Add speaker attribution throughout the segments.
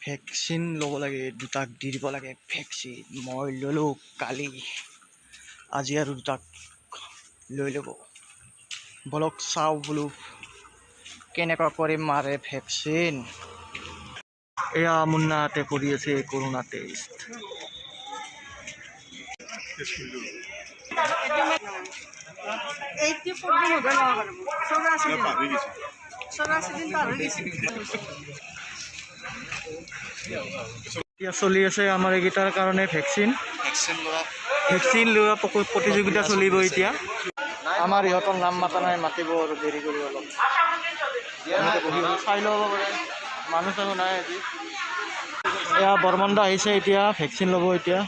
Speaker 1: Vaccine ল'ব লাগে, দুটাক দি দিব লাগে ভেকচিন। মই ল'লোঁ কালি, আজি আৰু দুটাক লৈ ল'ব। বলক চাওঁ বোলো কেনেকুৱা কৰি মাৰে ভেকচিন। এয়া মুন্নাহঁতে কৰি আছে কৰোণা টেষ্ট। এতিয়া চলি আছে আমাৰ এইকেইটাৰ কাৰণে ভেকচিন লোৱা প্ৰতিযোগিতা চলিব এতিয়া। আমাৰ ইহঁতৰ নাম মাতা নাই, মাতিব আৰু দেৰি কৰি অলপ। চাই ল'ব পাৰে, মানুহ চানুহ নাই আজি। এয়া বৰমন্দা আহিছে এতিয়া ভেকচিন ল'ব। এতিয়া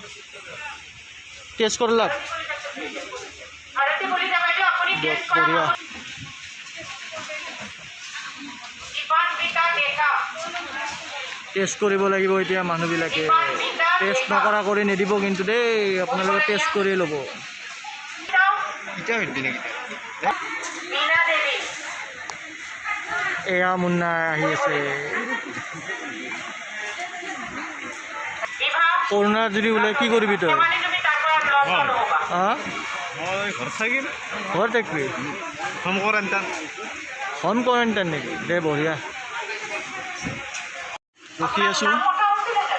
Speaker 1: টেষ্ট কৰিলাক বঢ়িয়া। টেষ্ট কৰিব লাগিব এতিয়া মানুহবিলাকে। টেষ্ট নকৰা কৰি নিদিব কিন্তু দেই, আপোনালোকে টেষ্ট কৰি ল'ব। এয়া মুন্না আহি আছে। কৰোণা যদি ওলাই কি কৰিবি তই?
Speaker 2: মই ঘৰত থাকিম।
Speaker 1: ঘৰত থাকিবি?
Speaker 2: হোম
Speaker 1: কোৱাৰেণ্টাইন নেকি? দে বঢ়িয়া। ৰখি আছোঁ,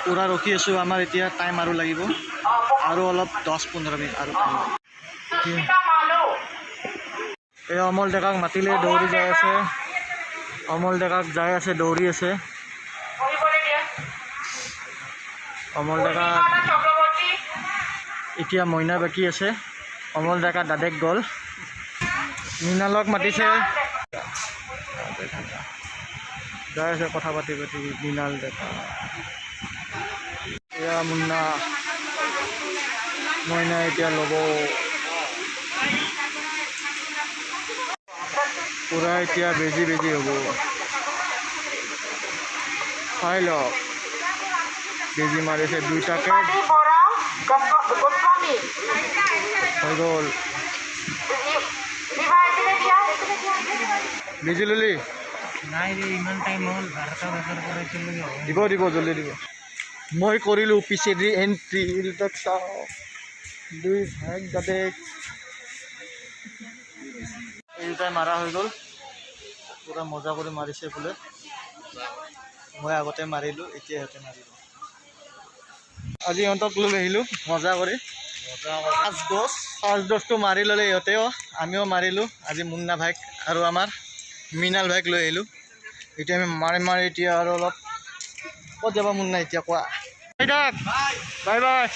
Speaker 1: পূৰা ৰখি আছোঁ। আমাৰ এতিয়া টাইম আৰু লাগিব, আৰু অলপ 10-15 মিনিট আৰু টাইম। এই অমল ডেকাক মাতিলে দৌৰি যাই আছে। অমল ডেকাক যাই আছে, দৌৰি আছে। অমল ডেকা এতিয়া মইনা বাকী আছে। অমল ডেকা দাদেক গ'ল। মৃণালক মাতিছে, যাই আছে কথা পাতি মৃণাল ডেকা। এয়া মুন্না, মইনা এতিয়া ল'ব। পূৰা এতিয়া বেজি হ'ব। চাই লওক, বেজি মাৰিছে দুইটাকে, হৈ গ'ল। বেজি ল'লি?
Speaker 2: নাই ৰে, ইমান টাইম হ'ল। 12টা বজাৰ পৰা
Speaker 1: দিব জল্দি দিব। মই কৰিলোঁ পিছেদি এণ্ট্ৰি। তাক চাওঁ, দুই ভাগ দাদেক এই দুটাই মাৰা হৈ গ'ল। পূৰা মজা কৰি মাৰিছে বোলে। মই আগতে মাৰিলোঁ, এতিয়া সিহঁতে মাৰিব। আজি ইহঁতক লৈ আহিলোঁ মজা কৰি। ফাৰ্ষ্ট ড'জটো মাৰি ল'লে ইহঁতেও, আমিও মাৰিলোঁ। আজি মুন্না ভাইক আৰু আমাৰ মৃণাল ভাইক লৈ আহিলোঁ। এতিয়া আমি মাৰি এতিয়া আৰু অলপ ক'ত যাব মুন্না এতিয়া কোৱা? Bye bye.